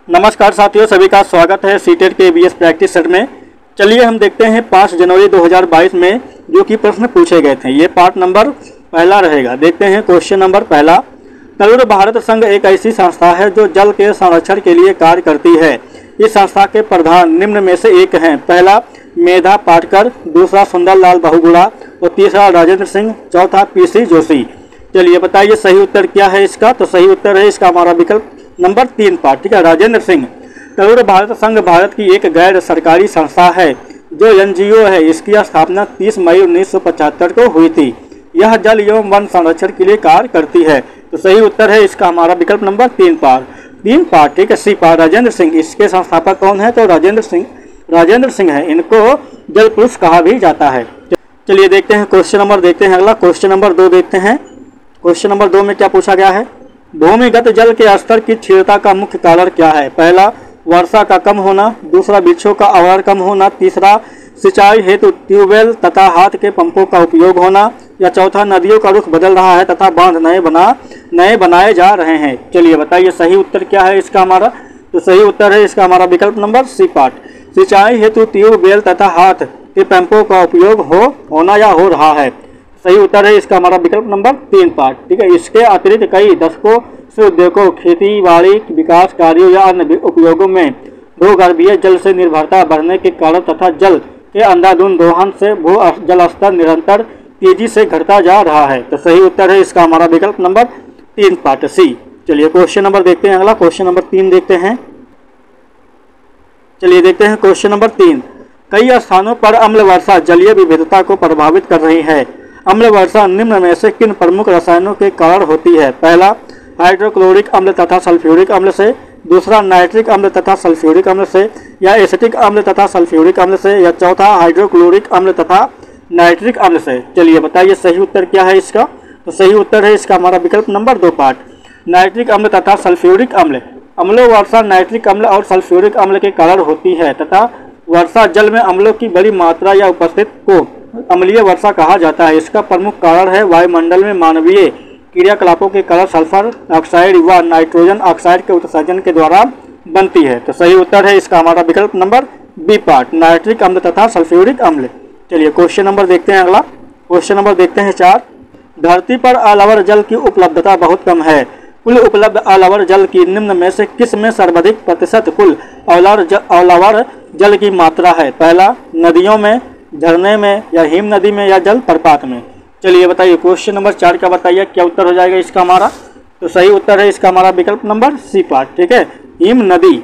नमस्कार साथियों, सभी का स्वागत है सीटेट के EVS प्रैक्टिस सेट में। चलिए हम देखते हैं 5 जनवरी 2022 में जो कि प्रश्न पूछे गए थे। ये पार्ट नंबर पहला रहेगा। देखते हैं क्वेश्चन नंबर पहला। तरुण भारत संघ एक ऐसी संस्था है जो जल के संरक्षण के लिए कार्य करती है। इस संस्था के प्रधान निम्न में से एक हैं। पहला मेधा पाटकर, दूसरा सुंदरलाल बहुगुणा और तीसरा राजेंद्र सिंह, चौथा PC जोशी। चलिए बताइए सही उत्तर क्या है इसका। तो सही उत्तर है इसका हमारा विकल्प नंबर 3 पार्ट, ठीक है, राजेंद्र सिंह। तरुण भारत संघ भारत की एक गैर सरकारी संस्था है जो NGO है। इसकी स्थापना 30 मई 1975 को हुई थी। यह जल एवं वन संरक्षण के लिए कार्य करती है। तो सही उत्तर है इसका हमारा विकल्प नंबर 3 पार्ट, ठीक है, C पार्ट, राजेंद्र सिंह। इसके संस्थापक कौन है? तो राजेंद्र सिंह है। इनको जल पुरुष कहा भी जाता है। चलिए देखते हैं क्वेश्चन नंबर, देखते हैं अगला क्वेश्चन नंबर 2 देखते हैं। क्वेश्चन नंबर 2 में क्या पूछा गया है? भूमिगत जल के स्तर की क्षीणता का मुख्य कारण क्या है? पहला वर्षा का कम होना, दूसरा वृक्षों का आवार कम होना, तीसरा सिंचाई हेतु ट्यूबवेल तथा हाथ के पंपों का उपयोग होना, या चौथा नदियों का रुख बदल रहा है तथा बांध नए बनाए जा रहे हैं। चलिए बताइए सही उत्तर क्या है इसका हमारा। तो सही उत्तर है इसका हमारा विकल्प नंबर C पार्ट, सिंचाई हेतु ट्यूबवेल तथा हाथ के पंपों का उपयोग होना या हो रहा है। सही उत्तर है इसका हमारा विकल्प नंबर 3 पार्ट, ठीक है। इसके अतिरिक्त कई दशकों से उद्योगों, खेती बाड़ी, विकास कार्यों या अन्य उपयोगों में भूगर्भीय जल से निर्भरता बढ़ने के कारण तथा जल के अंधाधुंध दोहन से भू जल स्तर निरंतर तेजी से घटता जा रहा है। तो सही उत्तर है इसका हमारा विकल्प नंबर 3 पार्ट, C। चलिए क्वेश्चन नंबर देखते हैं अगला, क्वेश्चन नंबर 3 देखते हैं। चलिए देखते हैं क्वेश्चन नंबर 3। कई स्थानों पर अम्ल वर्षा जलीय विविधता को प्रभावित कर रही है। अम्ल वर्षा निम्न में से किन प्रमुख रसायनों के कारण होती है? पहला हाइड्रोक्लोरिक अम्ल तथा सल्फ्यूरिक अम्ल से, दूसरा नाइट्रिक अम्ल तथा सल्फ्यूरिक अम्ल से, या एसिटिक अम्ल तथा सल्फ्यूरिक अम्ल से, या चौथा हाइड्रोक्लोरिक अम्ल तथा नाइट्रिक अम्ल से। चलिए बताइए सही उत्तर क्या है इसका। तो सही उत्तर है इसका हमारा विकल्प नंबर 2 पार्ट, नाइट्रिक अम्ल तथा सल्फ्यूरिक अम्ल। अम्लों वर्षा नाइट्रिक अम्ल और सल्फ्यूरिक अम्ल के कारण होती है तथा वर्षा जल में अम्लों की बड़ी मात्रा या उपस्थिति को अम्लीय वर्षा कहा जाता है। इसका प्रमुख कारण है वायुमंडल में मानवीय क्रियाकलापों के कारण सल्फर ऑक्साइड व नाइट्रोजन ऑक्साइड के उत्सर्जन के द्वारा बनती है। तो सही उत्तर है इसका हमारा विकल्प नंबर B पार्ट, नाइट्रिक अम्ल तथा सल्फ्यूरिक अम्ल। चलिए क्वेश्चन नंबर देखते हैं अगला, क्वेश्चन नंबर देखते हैं 4। धरती पर अलावर जल की उपलब्धता बहुत कम है। कुल उपलब्ध अलावर जल की निम्न में से किस में सर्वाधिक प्रतिशत कुल अलावर जल की मात्रा है? पहला नदियों में, झरने में, या हिम नदी में, या जल प्रपात में। चलिए बताइए क्वेश्चन नंबर 4 का बताइए क्या उत्तर हो जाएगा इसका हमारा। तो सही उत्तर है इसका हमारा विकल्प नंबर C पार्ट, ठीक है, हिम नदी।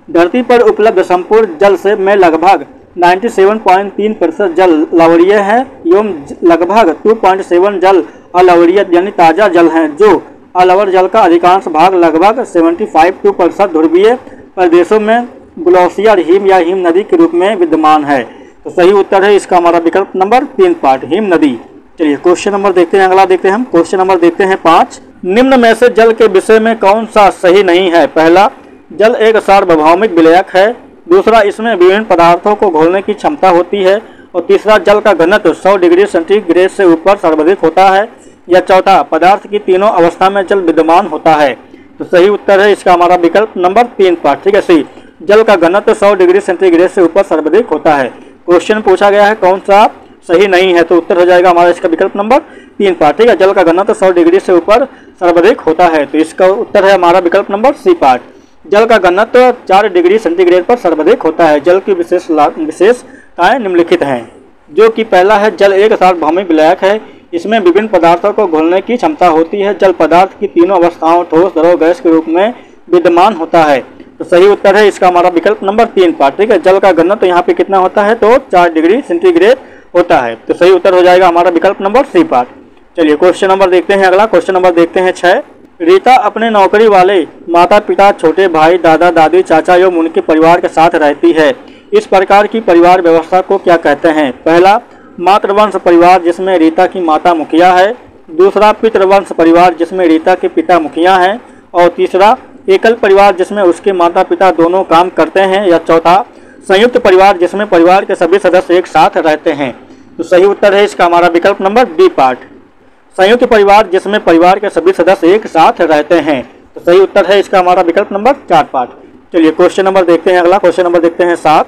धरती पर उपलब्ध संपूर्ण जल से में लगभग 97.3% जल लवणीय है एवं लगभग 2.7 जल अलवणीय यानी ताज़ा जल हैं। जो अलवर जल का अधिकांश भाग लगभग 75% ध्रुवीय प्रदेशों में ग्लेशियर हिम या हिम नदी के रूप में विद्यमान है। तो सही उत्तर है इसका हमारा विकल्प नंबर 3 पार्ट, हिम नदी। चलिए क्वेश्चन नंबर देखते हैं अगला, देखते हैं हम क्वेश्चन नंबर देखते हैं 5। निम्न में से जल के विषय में कौन सा सही नहीं है? पहला जल एक सार्वभौमिक विलयक है, दूसरा इसमें विभिन्न पदार्थों को घोलने की क्षमता होती है, और तीसरा जल का घनत्व 100 डिग्री सेंटीग्रेड से ऊपर सर्वाधिक होता है, या चौथा पदार्थ की तीनों अवस्था में जल विद्यमान होता है। तो सही उत्तर है इसका हमारा विकल्प नंबर 3 पार्ट, ठीक है, C। जल का घनत्व 100 डिग्री सेंटीग्रेड से ऊपर सर्वाधिक होता है। क्वेश्चन पूछा गया है कौन सा सही नहीं है, तो उत्तर हो जाएगा हमारा इसका विकल्प नंबर 3 पार्ट, ठीक है, जल का घनत्व 100 डिग्री से ऊपर सर्वाधिक होता है। तो इसका उत्तर है हमारा विकल्प नंबर C पार्ट, जल का घनत्व 4 डिग्री सेंटीग्रेड पर सर्वाधिक होता है। जल की विशेषताएं निम्नलिखित हैं, जो कि पहला है जल एक सार्वभौमिक विलयक है, इसमें विभिन्न पदार्थों को घोलने की क्षमता होती है, जल पदार्थ की तीनों अवस्थाओं ठोस, द्रव, गैस के रूप में विद्यमान होता है। तो सही उत्तर है इसका हमारा विकल्प नंबर 3 पार्ट, ठीक है, जल का घनत्व यहाँ पे कितना होता है? तो 4 डिग्री सेंटीग्रेड होता है। तो सही उत्तर हो जाएगा हमारा विकल्प नंबर C पार्ट। चलिए क्वेश्चन नंबर देखते हैं अगला, क्वेश्चन नंबर देखते हैं 6। रीता अपने नौकरी वाले माता पिता, छोटे भाई, दादा दादी, चाचा एवं उनके परिवार के साथ रहती है। इस प्रकार की परिवार व्यवस्था को क्या कहते हैं? पहला मातृवंश परिवार जिसमें रीता की माता मुखिया है, दूसरा पितृवंश परिवार जिसमें रीता के पिता मुखिया हैं, और तीसरा एकल परिवार जिसमें उसके माता पिता दोनों काम करते हैं, या चौथा संयुक्त परिवार जिसमें परिवार के सभी सदस्य एक साथ रहते हैं। तो सही उत्तर है इसका हमारा विकल्प नंबर D पार्ट, संयुक्त परिवार जिसमें परिवार के सभी सदस्य एक साथ रहते हैं। तो सही उत्तर है इसका हमारा विकल्प नंबर 4 पार्ट। चलिए क्वेश्चन नंबर देखते हैं, अगला क्वेश्चन नंबर देखते हैं 7।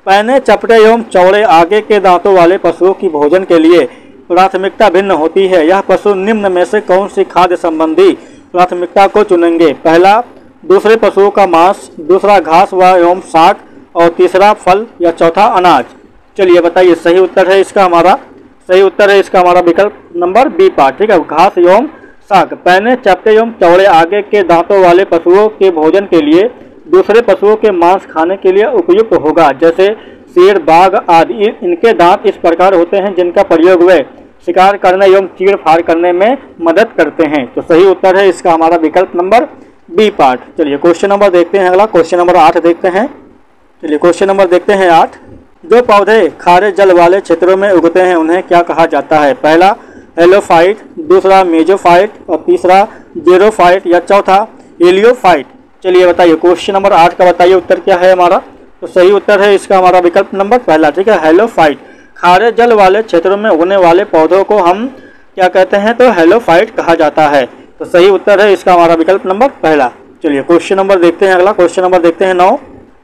पैने, चपटे एवं चौड़े आगे के दांतों वाले पशुओं की भोजन के लिए प्राथमिकता भिन्न होती है। यह पशु निम्न में से कौन सी खाद्य संबंधी प्राथमिकता को चुनेंगे? पहला दूसरे पशुओं का मांस, दूसरा घास व एवं शाक, और तीसरा फल या चौथा अनाज। चलिए बताइए, सही उत्तर है इसका हमारा विकल्प नंबर बी पार्ट। ठीक है, घास एवं शाक। पैने, चपटे एवं चौड़े आगे के दांतों वाले पशुओं के भोजन के लिए दूसरे पशुओं के मांस खाने के लिए उपयुक्त होगा, जैसे शेर, बाघ आदि। इनके दांत इस प्रकार होते हैं जिनका प्रयोग वे शिकार करने एवं चीड़ फाड़ करने में मदद करते हैं। तो सही उत्तर है इसका हमारा विकल्प नंबर बी पार्ट। चलिए क्वेश्चन नंबर देखते हैं, अगला क्वेश्चन नंबर 8 देखते हैं। चलिए क्वेश्चन नंबर देखते हैं 8। जो पौधे खारे जल वाले क्षेत्रों में उगते हैं उन्हें क्या कहा जाता है? पहला हेलोफाइट, दूसरा मेजोफाइट, और तीसरा जेरोफाइट या चौथा हेलियोफाइट। चलिए बताइए, क्वेश्चन नंबर 8 का बताइए उत्तर क्या है हमारा? तो सही उत्तर है इसका हमारा विकल्प नंबर पहला। ठीक है, हेलोफाइट। खारे जल वाले क्षेत्रों में उगने वाले पौधों को हम क्या कहते हैं? तो हेलोफाइट कहा जाता है। तो सही उत्तर है इसका हमारा विकल्प नंबर पहला। चलिए क्वेश्चन नंबर देखते हैं, अगला क्वेश्चन नंबर देखते हैं 9।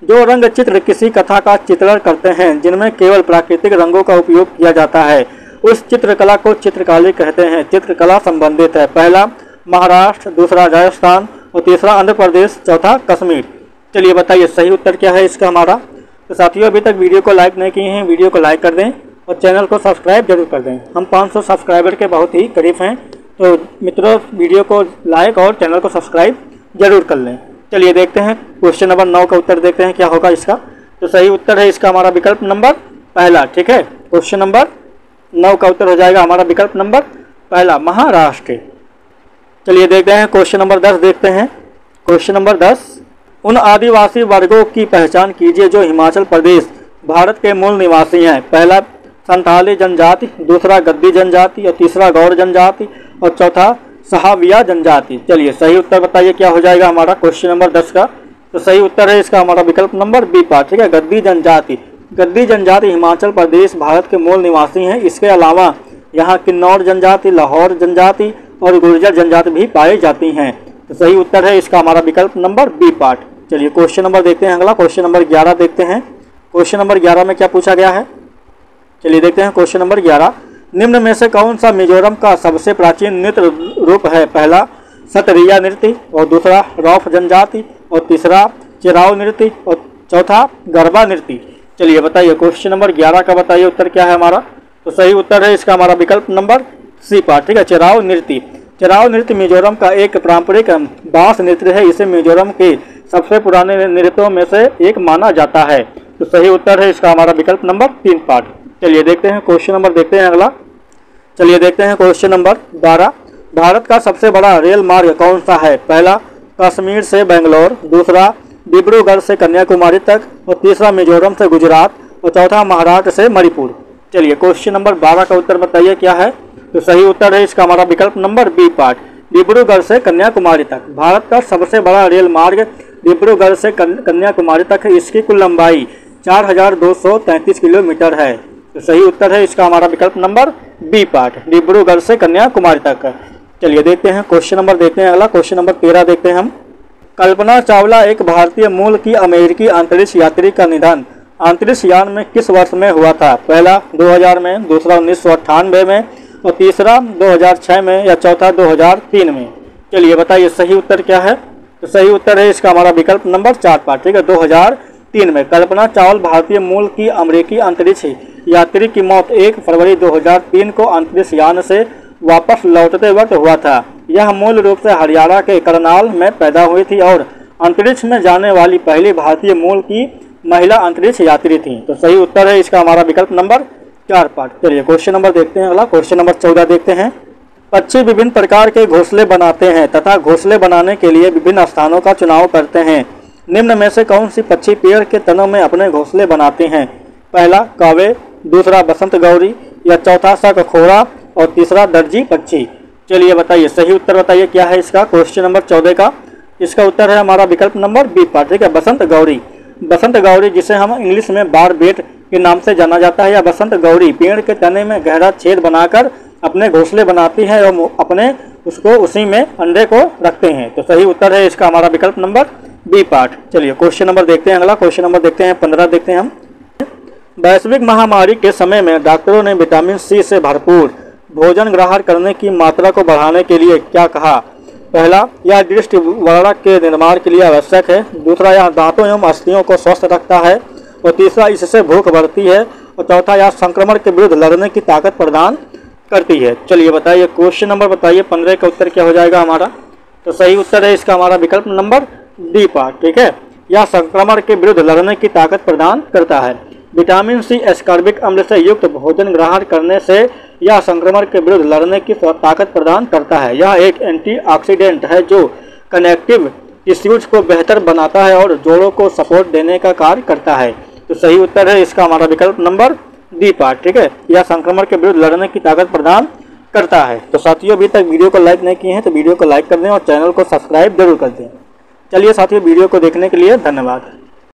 जो रंग चित्र किसी कथा का चित्रण करते हैं जिनमें केवल प्राकृतिक रंगों का उपयोग किया जाता है, उस चित्रकला को चित्रकारी कहते हैं। चित्रकला संबंधित है। पहला महाराष्ट्र, दूसरा राजस्थान, और तीसरा आंध्र प्रदेश, चौथा कश्मीर। चलिए बताइए, सही उत्तर क्या है इसका हमारा? तो साथियों, अभी तक वीडियो को लाइक नहीं किए हैं, वीडियो को लाइक कर दें और चैनल को सब्सक्राइब जरूर कर दें। हम 500 सब्सक्राइबर के बहुत ही करीब हैं, तो मित्रों वीडियो को लाइक और चैनल को सब्सक्राइब जरूर कर लें। चलिए देखते हैं क्वेश्चन नंबर 9 का उत्तर देखते हैं क्या होगा इसका। तो सही उत्तर है इसका हमारा विकल्प नंबर पहला। ठीक है, क्वेश्चन नंबर 9 का उत्तर हो जाएगा हमारा विकल्प नंबर पहला, महाराष्ट्र। चलिए देखते हैं क्वेश्चन नंबर 10 देखते हैं। Question number 10। उन आदिवासी वर्गों की पहचान कीजिए जो हिमाचल प्रदेश भारत के मूल निवासी हैं। पहला संथाली जनजाति, दूसरा गद्दी जनजाति, और तीसरा गौड़ जनजाति, और चौथा सहाविया जनजाति। चलिए सही उत्तर बताइए क्या हो जाएगा हमारा क्वेश्चन नंबर 10 का। तो सही उत्तर है इसका हमारा विकल्प नंबर बी पार्ट। ठीक है, गद्दी जनजाति। गद्दी जनजाति हिमाचल प्रदेश भारत के मूल निवासी हैं। इसके अलावा यहाँ किन्नौर जनजाति, लाहौर जनजाति और गुर्जर जनजाति भी पाई जाती हैं। तो सही उत्तर है इसका हमारा विकल्प नंबर बी पार्ट। चलिए क्वेश्चन नंबर देखते हैं, अगला क्वेश्चन नंबर 11 देखते हैं। क्वेश्चन नंबर 11 में क्या पूछा गया है? चलिए देखते हैं क्वेश्चन नंबर 11। निम्न में से कौन सा मिजोरम का सबसे प्राचीन नृत्य रूप है? पहला सतरिया नृत्य, और दूसरा रौफ जनजाति, और तीसरा चिराव नृत्य, और चौथा गरबा नृत्य। चलिए बताइए क्वेश्चन नंबर 11 का बताइए उत्तर क्या है हमारा। तो सही उत्तर है इसका हमारा विकल्प नंबर सी पार्ट। ठीक है, चिराव नृत्य। चिराव नृत्य मिजोरम का एक पारंपरिक बांस नृत्य है। इसे मिजोरम के सबसे पुराने नृत्यों में से एक माना जाता है। तो सही उत्तर है इसका हमारा विकल्प नंबर 3 पार्ट। चलिए देखते हैं क्वेश्चन नंबर देखते हैं अगला। चलिए देखते हैं क्वेश्चन नंबर 12। भारत का सबसे बड़ा रेल मार्ग कौन सा है? पहला कश्मीर से बेंगलोर, दूसरा डिब्रूगढ़ से कन्याकुमारी तक, और तीसरा मिजोरम से गुजरात, और चौथा महाराष्ट्र से मणिपुर। चलिए क्वेश्चन नंबर 12 का उत्तर बताइए क्या है। तो सही उत्तर है इसका हमारा विकल्प नंबर बी पार्ट, डिब्रूगढ़ से कन्याकुमारी तक। भारत का सबसे बड़ा रेल मार्ग डिब्रूगढ़ से कन्याकुमारी तक है। इसकी कुल लंबाई 4233 किलोमीटर है। तो सही उत्तर है इसका हमारा विकल्प नंबर बी पार्ट, डिब्रूगढ़ से कन्याकुमारी तक। चलिए देखते हैं क्वेश्चन नंबर देखते हैं अगला। क्वेश्चन नंबर 13 देखते हैं हम। कल्पना चावला एक भारतीय मूल की अमेरिकी अंतरिक्ष यात्री का निधन अंतरिक्ष यान में किस वर्ष में हुआ था? पहला 2000 में, दूसरा 1998 में, और तीसरा 2006 में, या चौथा 2003 में। चलिए बताइए सही उत्तर क्या है। तो सही उत्तर है इसका हमारा विकल्प नंबर 4 पार्ट। ठीक है, 2003 में कल्पना चावला भारतीय मूल की अमेरिकी अंतरिक्ष यात्री की मौत 1 फरवरी 2003 को अंतरिक्ष यान से वापस लौटते वक्त हुआ था। यह मूल रूप से हरियाणा के करनाल में पैदा हुई थी और अंतरिक्ष में जाने वाली पहली भारतीय मूल की महिला अंतरिक्ष यात्री थी। तो सही उत्तर है इसका हमारा विकल्प नंबर 4 पार्ट। चलिए क्वेश्चन नंबर देखते हैं अगला। क्वेश्चन नंबर 14 देखते हैं। पक्षी विभिन्न प्रकार के घोंसले बनाते हैं तथा घोंसले बनाने के लिए विभिन्न स्थानों का चुनाव करते हैं। निम्न में से कौन सी पक्षी पेड़ के तनों में अपने घोंसले बनाते हैं? पहला कौवे, दूसरा बसंत गौरी, या चौथा शकखोरा, और तीसरा दर्जी पक्षी। चलिए बताइए सही उत्तर बताइए क्या है इसका क्वेश्चन नंबर 14 का। इसका उत्तर है हमारा विकल्प नंबर बी पार्ट। ठीक है, बसंत गौरी। बसंत गौरी जिसे हम इंग्लिश में बारबेट के नाम से जाना जाता है, या बसंत गौरी पेड़ के तने में गहरा छेद बनाकर अपने घोंसले बनाती है और अपने उसी में अंडे को रखते हैं। तो सही उत्तर है इसका हमारा विकल्प नंबर बी पार्ट। चलिए क्वेश्चन नंबर देखते हैं, अगला क्वेश्चन नंबर देखते हैं 15 देखते हैं हम। वैश्विक महामारी के समय में डॉक्टरों ने विटामिन सी से भरपूर भोजन ग्रहण करने की मात्रा को बढ़ाने के लिए क्या कहा? पहला, यह दृष्टि वर्णक के निर्माण के लिए आवश्यक है। दूसरा, यह दांतों एवं अस्थियों को स्वस्थ रखता है। और तीसरा, इससे भूख बढ़ती है। और चौथा, यह संक्रमण के विरुद्ध लड़ने की ताकत प्रदान करती है। चलिए बताइए, क्वेश्चन नंबर बताइए 15 का उत्तर क्या हो जाएगा हमारा? तो सही उत्तर है इसका हमारा विकल्प नंबर डी पार्ट। ठीक है, यह संक्रमण के विरुद्ध लड़ने की ताकत प्रदान करता है। विटामिन सी एस्कॉर्बिक अम्ल से युक्त भोजन ग्रहण करने से यह संक्रमण के विरुद्ध लड़ने की ताकत प्रदान करता है। यह एक एंटीऑक्सीडेंट है जो कनेक्टिव टिश्यूज को बेहतर बनाता है और जोड़ों को सपोर्ट देने का कार्य करता है। तो सही उत्तर है इसका हमारा विकल्प नंबर डी पार्ट। ठीक है, यह संक्रमण के विरुद्ध लड़ने की ताकत प्रदान करता है। तो साथियों, अभी तक वीडियो को लाइक नहीं किए हैं तो वीडियो को लाइक कर दें और चैनल को सब्सक्राइब जरूर कर दें। चलिए साथियों, वीडियो को देखने के लिए धन्यवाद।